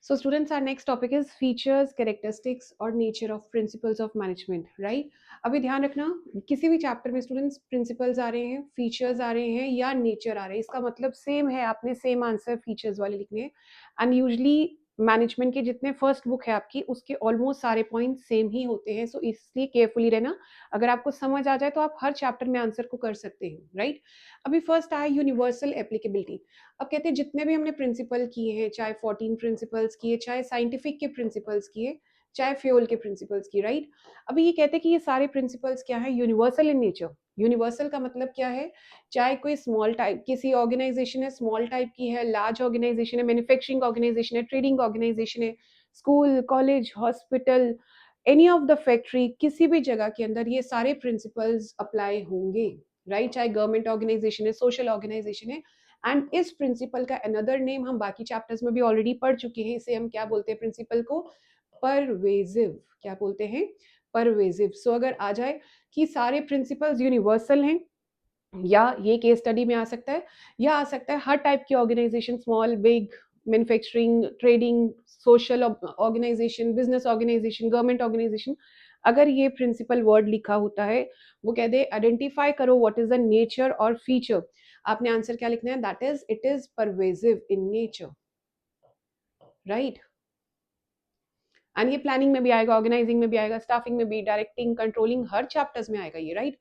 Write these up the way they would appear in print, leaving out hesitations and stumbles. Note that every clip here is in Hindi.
So students, our next topic is features, characteristics और nature of principles of management, right? अभी ध्यान रखना, किसी भी चैप्टर में स्टूडेंट्स प्रिंसिपल्स आ रहे हैं, फीचर्स आ रहे हैं या नेचर आ रहे हैं, इसका मतलब सेम है, आपने सेम आंसर फीचर्स वाले लिखने हैं। एंड यूजली मैनेजमेंट के जितने फर्स्ट बुक है आपकी, उसके ऑलमोस्ट सारे पॉइंट सेम ही होते हैं, सो इसलिए केयरफुली रहना। अगर आपको समझ आ जाए तो आप हर चैप्टर में आंसर को कर सकते हैं, राइट? अभी फर्स्ट आया यूनिवर्सल एप्लीकेबिलिटी। अब कहते हैं जितने भी हमने प्रिंसिपल किए हैं, चाहे 14 प्रिंसिपल्स किए, चाहे साइंटिफिक के प्रिंसिपल्स किए, चाहे फ्यूल के प्रिंसिपल्स किए, राइट? अभी ये कहते हैं कि ये सारे प्रिंसिपल्स क्या है, यूनिवर्सल इन नेचर। यूनिवर्सल का मतलब क्या है? चाहे कोई स्मॉल टाइप किसी ऑर्गेनाइजेशन है, स्मॉल टाइप की है, लार्ज ऑर्गेनाइजेशन है, मैन्युफैक्चरिंग ऑर्गेनाइजेशन है, ट्रेडिंग ऑर्गेनाइजेशन है, school, college, hospital, any of the factory, किसी भी जगह के अंदर ये सारे प्रिंसिपल्स अप्लाई होंगे, राइट? चाहे गवर्नमेंट ऑर्गेनाइजेशन है, सोशल ऑर्गेनाइजेशन है। एंड इस प्रिंसिपल का अनदर नेम हम बाकी चैप्टर्स में भी ऑलरेडी पढ़ चुके हैं, इसे हम क्या बोलते हैं? प्रिंसिपल को परवेजिव। क्या बोलते हैं? परवेजिव। सो अगर आ जाए कि सारे प्रिंसिपल्स यूनिवर्सल हैं, या ये केस स्टडी में आ सकता है, या आ सकता है हर टाइप की organisation, small, big, manufacturing, trading, social organisation, business organisation, government organisation, अगर ये प्रिंसिपल वर्ड लिखा होता है, वो कह दे आइडेंटिफाई करो व्हाट इज द नेचर और फीचर, आपने आंसर क्या लिखना है? That is it is pervasive in nature, right? And ये प्लानिंग में भी आएगा, ऑर्गेनाइजिंग में भी आएगा, स्टाफिंग में भी, डायरेक्टिंग, कंट्रोलिंग, हर चैप्टर्स में आएगा ये, राइट?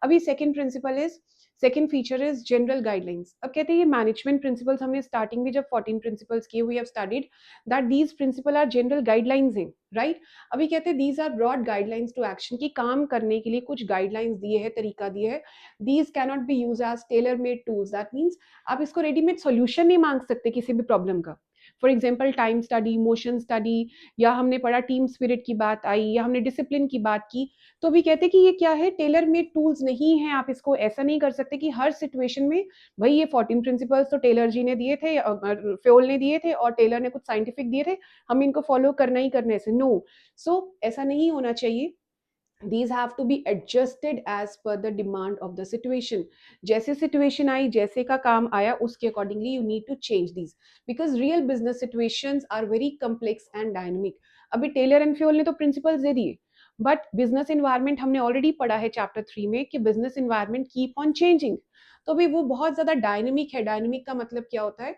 अभी second principle is, second feature is general guidelines. अब कहते हैं ये मैनेजमेंट प्रिंसिपल्स हमने स्टार्टिंग में जब 14 प्रिंसिपल्स किए, we have studied that these principle are general guidelines हैं, राइट? अभी कहते हैं these are broad guidelines to action, की काम करने के लिए कुछ गाइडलाइंस दिए हैं, तरीका दिए है। These cannot be use as tailor made tools, that means आप इसको रेडीमेड सोल्यूशन नहीं मांग सकते किसी भी प्रॉब्लम का। For example time study, motion study, या हमने पढ़ा टीम स्पिरिट की बात आई, या हमने डिसिप्लिन की बात की, तो भी कहते हैं कि ये क्या है? टेलर मेड टूल्स नहीं है। आप इसको ऐसा नहीं कर सकते कि हर सिचुएशन में भाई ये 14 प्रिंसिपल्स तो टेलर जी ने दिए थे, फ्योल ने दिए थे, और टेलर ने कुछ साइंटिफिक दिए थे, हम इनको फॉलो करना ही करना है, ऐसे नो। सो ऐसा नहीं होना चाहिए। these have to be adjusted as per the demand of the situation. जैसे situation आई, जैसे का काम आया, उसके accordingly you need to change these, because real business situations are very complex and dynamic. अभी टेलर एंड फ्योल ने तो प्रिंसिपल्स दे दिए, बट बिजनेस इन्वायरमेंट हमने ऑलरेडी पढ़ा है चैप्टर 3 में कि business environment keep on changing. तो भी वो बहुत ज्यादा डायनेमिक है। डायनेमिक का मतलब क्या होता है?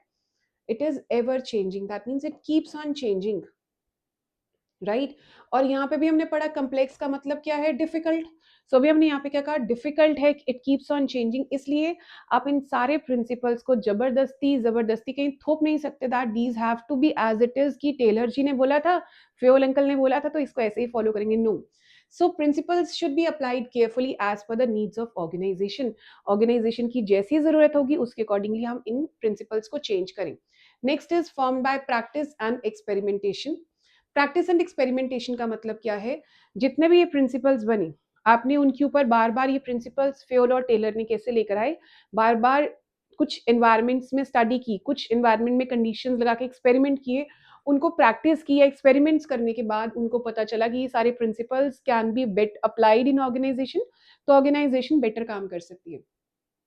It is ever changing, that means it keeps on changing, right? और यहाँ पे भी हमने पढ़ा कम्प्लेक्स का मतलब क्या है? डिफिकल्ट। सो अभी हमने यहाँ पे क्या कहा? डिफिकल्ट है, इट कीप्स ऑन चेंजिंग। इसलिए आप इन सारे प्रिंसिपल्स को जबरदस्ती जबरदस्ती कहीं थोप नहीं सकते, that these have to be as it is, कि टेलर जी ने बोला था, फ्योल अंकल ने बोला था, तो इसको ऐसे ही फॉलो करेंगे, no. So principles should be applied carefully as per the needs of organisation. Organisation की जैसी जरूरत होगी उसके अकॉर्डिंगली हम इन प्रिंसिपल्स को चेंज करें। Next is form by practice and experimentation. Practice and experimentation का मतलब क्या है? जितने भी ये प्रिंसिपल्स बने, आपने उनके ऊपर बार बार ये प्रिंसिपल्स फ्योल और टेलर ने कैसे लेकर आए, बार बार कुछ एनवायरमेंट्स में स्टडी की, कुछ एनवायरमेंट में कंडीशंस लगा के एक्सपेरिमेंट किए, उनको प्रैक्टिस किया, एक्सपेरिमेंट्स करने के बाद उनको पता चला कि ये सारे principles can be bet applied in organisation, तो ऑर्गेनाइजेशन बेटर काम कर सकती है।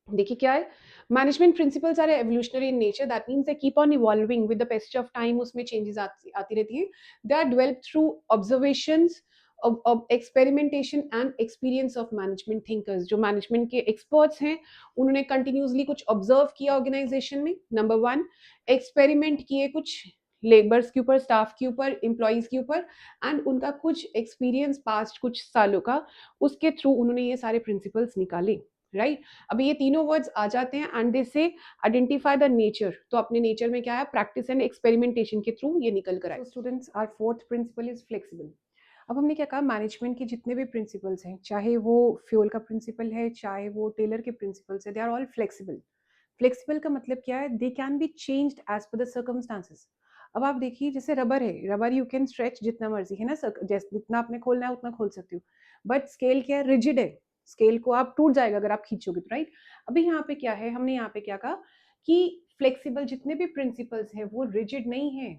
देखिए क्या है, management principles are evolutionary in nature, that means they keep on evolving with the passage of time, उसमें चेंजेस आती रहती है। They are developed through observations of experimentation and experience of management thinkers। जो मैनेजमेंट के एक्सपर्ट्स हैं, उन्होंने कंटिन्यूसली कुछ ऑब्जर्व किया ऑर्गेनाइजेशन में, नंबर वन, एक्सपेरिमेंट किए कुछ लेबर्स के ऊपर, स्टाफ के ऊपर, एम्प्लॉयज के ऊपर, एंड उनका कुछ एक्सपीरियंस पास्ट कुछ सालों का, उसके थ्रू उन्होंने ये सारे प्रिंसिपल्स निकाले, राइट? अभी ये तीनों वर्ड्स आ जाते हैं एंड दे से आइडेंटिफाई द नेचर, तो अपने नेचर में क्या है? प्रैक्टिस एंड एक्सपेरिमेंटेशन के थ्रू ये निकल कर आए। Students, our fourth principle is flexible. अब हमने क्या कहा? मैनेजमेंट के जितने भी प्रिंसिपल्स हैं, चाहे वो फ्यूल का प्रिंसिपल है, चाहे वो टेलर के प्रिंसिपल्स है, they are all flexible. Flexible का मतलब क्या है? They can be changed as per the circumstances. अब आप देखिए, जैसे रबर है, रबर यू कैन स्ट्रेच जितना मर्जी, है ना, जैसे जितना आपने खोलना है उतना खोल सकते हो, बट स्केल क्या है? रिजिड है। स्केल को आप टूट जाएगा अगर आप खींचोगे, तो राइट? अभी यहाँ पे क्या है? हमने यहाँ पे क्या कहा कि फ्लेक्सिबल जितने भी प्रिंसिपल्स हैं वो रिजिड नहीं है।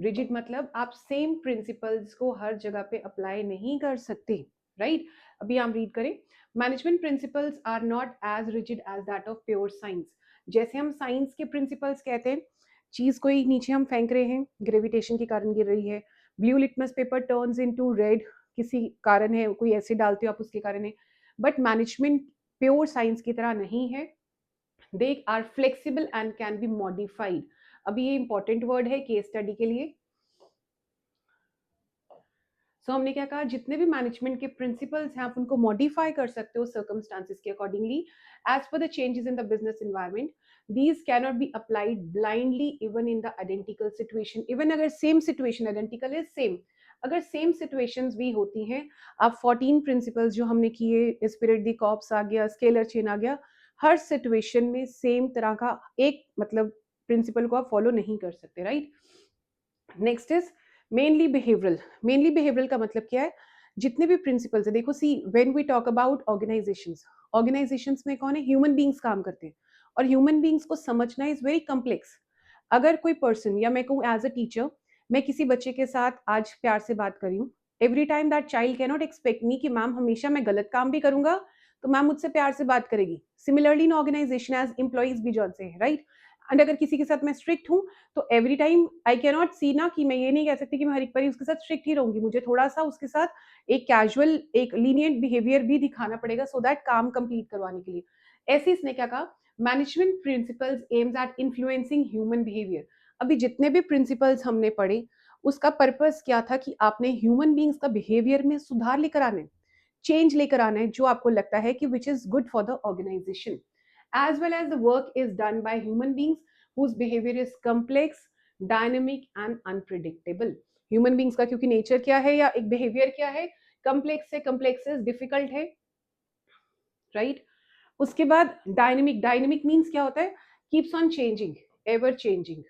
रिजिड मतलब आप सेम प्रिंसिपल्स को हर जगह पे अप्लाई नहीं कर सकते, राइट? अभी हम रीड करें, management principles are not as rigid as that of pure science. जैसे हम साइंस के प्रिंसिपल्स कहते हैं चीज कोई नीचे हम फेंक रहे हैं, ग्रेविटेशन के कारण गिर रही है। Blue litmus paper turns into red, किसी कारण है, कोई एसिड डालते हो आप उसके कारण है। बट मैनेजमेंट प्योर साइंस की तरह नहीं है, they are flexible and can be modified. अभी ये इंपॉर्टेंट वर्ड है केस स्टडी के लिए। हमने क्या कहा, जितने भी मैनेजमेंट के प्रिंसिपल्स हैं आप उनको मॉडिफाई कर सकते हो सर्कमस्टांसिस के accordingly as per the changes in the business environment. These cannot be applied blindly even in the identical situation. Even अगर same situation, identical is same, अगर सेम सिचुएशंस भी होती हैं, आप 14 प्रिंसिपल्स जो हमने किए, स्पिरिट दी कॉर्प्स आ गया, स्केलर चेन आ गया, हर सिचुएशन में सेम तरह का एक मतलब प्रिंसिपल को आप फॉलो नहीं कर सकते, right. Next is mainly behavioural. Mainly behavioural का मतलब क्या है, जितने भी प्रिंसिपल्स है, देखो see when we talk about organisations, organisations में कौन है, ह्यूमन बींग्स काम करते हैं, और ह्यूमन बींग्स को समझना इज वेरी कम्प्लेक्स। अगर कोई पर्सन, या मैं कहूँ एज अ टीचर, मैं किसी बच्चे के साथ आज प्यार से बात करी हूँ, every time that child can not expect me कि मैम हमेशा मैं गलत काम भी करूंगा तो मैम मुझसे प्यार से बात करेगी। Similarly in organisation as employees भी जॉन से है, राइट। एंड अगर किसी के साथ मैं स्ट्रिक्ट हूँ तो every time I can not see ना, कि मैं ये नहीं कह सकती कि मैं हर एक बार उसके साथ स्ट्रिक्ट ही रहूंगी, मुझे थोड़ा सा उसके साथ एक कैजुअल, एक लीनियंट बिहेवियर भी दिखाना पड़ेगा सो दैट काम कंप्लीट करवाने के लिए। ऐसे इसने क्या कहा, management principles aims at influencing human behaviour. अभी जितने भी प्रिंसिपल्स हमने पढ़े उसका पर्पस क्या था, कि आपने ह्यूमन बींग्स का बिहेवियर में सुधार लेकर आना है, चेंज लेकर आना है, जो आपको लगता है कि which is good for the organisation, as well as the work is done by human beings whose behavior is complex, dynamic and unpredictable। Human beings का क्योंकि नेचर क्या है या एक बिहेवियर क्या है, कम्प्लेक्स है, कम्प्लेक्सेस डिफिकल्ट है, राइट right? उसके बाद डायनेमिक, डायनेमिक मीन्स क्या होता है, keeps on changing, ever changing.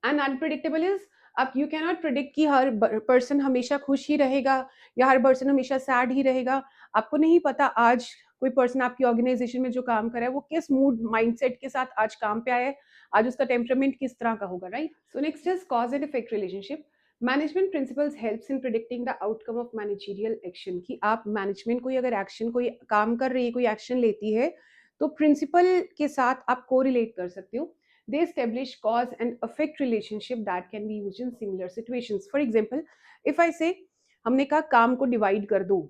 And unpredictable is, आप यू कैन नॉट प्रिडिक्ट कि हर पर्सन हमेशा खुश ही रहेगा या हर पर्सन हमेशा सैड ही रहेगा। आपको नहीं पता आज कोई पर्सन आपकी ऑर्गेनाइजेशन में जो काम कर रहा है वो किस मूड माइंडसेट के साथ आज काम पे आया है, आज उसका टेम्परामेंट किस तरह का होगा, right. So next is cause and effect relationship. Management principles helps in predicting the outcome of managerial action. कि आप मैनेजमेंट कोई अगर एक्शन, कोई काम कर रही है, कोई एक्शन लेती है, तो प्रिंसिपल के साथ आप कोरिलेट कर सकते हो। They establish cause and effect relationship that can be used in similar situations. For example, if I say, हमने कहा काम को डिवाइड कर दो,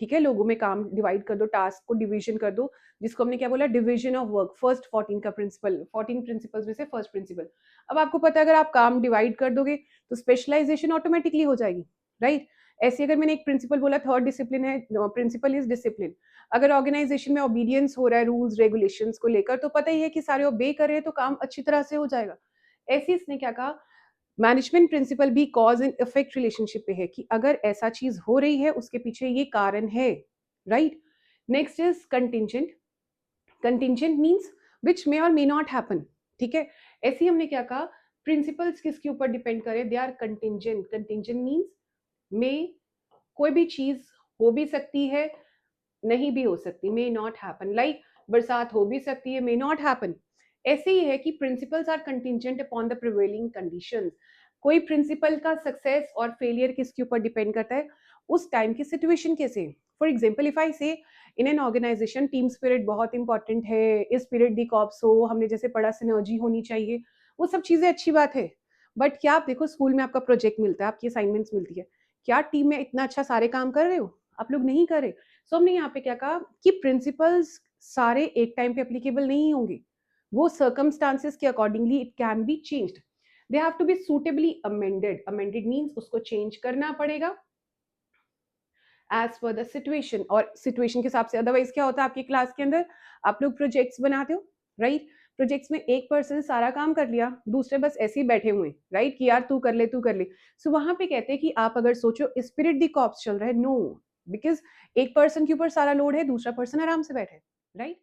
ठीक है, लोगों में काम डिवाइड कर दो, टास्क को डिवीजन कर दो, जिसको हमने क्या बोला, डिवीजन ऑफ वर्क, फर्स्ट 14 का प्रिंसिपल, 14 प्रिंसिपल्स में से फर्स्ट प्रिंसिपल। अब आपको पता है अगर आप काम डिवाइड कर दोगे तो स्पेशलाइजेशन ऑटोमेटिकली हो जाएगी, राइट। ऐसे अगर मैंने एक प्रिंसिपल बोला, थर्ड डिसिप्लिन है, प्रिंसिपल इज डिसिप्लिन। अगर ऑर्गेनाइजेशन में ओबीडियंस हो रहा है रूल्स रेगुलेशंस को लेकर, तो पता ही है कि सारे ओबे कर रहे हैं तो काम अच्छी तरह से हो जाएगा। ऐसे इसने क्या कहा, मैनेजमेंट प्रिंसिपल भी कॉज एंड इफेक्ट रिलेशनशिप पे है, कि अगर ऐसा चीज हो रही है उसके पीछे ये कारण है, right. Next is contingent. Contingent means which may और मे नॉट हैपन, ठीक है। ऐसे ही हमने क्या कहा, प्रिंसिपल्स किसके ऊपर डिपेंड करे, they are contingent. Contingent means may, कोई भी चीज हो भी सकती है, नहीं भी हो सकती, मे नॉट हैपन, लाइक बरसात हो भी सकती है, मे नॉट हैपन। ऐसे ही है कि principles are contingent upon the prevailing conditions. कोई प्रिंसिपल का सक्सेस और फेलियर किसके ऊपर डिपेंड करता है, उस टाइम की सिचुएशन कैसे। For example if I say in an organisation team spirit बहुत इंपॉर्टेंट है, इस स्पिरिट दी कॉप्स हो, हमने जैसे पढ़ा सिनर्जी होनी चाहिए, वो सब चीजें अच्छी बात है। बट क्या आप देखो, स्कूल में आपका प्रोजेक्ट मिलता है, आपकी असाइनमेंट्स मिलती है, क्या टीम में इतना अच्छा सारे काम कर रहे हो, आप लोग नहीं कर रहे। सो हमने यहाँ पे क्या कहा कि प्रिंसिपल्स सारे एक टाइम पे एप्लीकेबल नहीं होंगे, वो सर्कमस्टांसेस के accordingly it can be changed, they have to be suitably amended. Amended means उसको चेंज करना पड़ेगा एज पर द सिचुएशन, और सिचुएशन के हिसाब से। अदरवाइज क्या होता है आपकी क्लास के अंदर, आप लोग प्रोजेक्ट्स बनाते हो, राइट। प्रोजेक्ट्स में एक पर्सन सारा काम कर लिया, दूसरे बस ऐसे ही बैठे हुए, राइट, कि यार तू कर ले, तू कर ले। सो वहां पे कहते हैं कि आप अगर सोचो स्पिरिट दी कॉप्स चल रहा है, नो, बिकॉज एक पर्सन के ऊपर सारा लोड है, दूसरा पर्सन आराम से बैठे, राइट।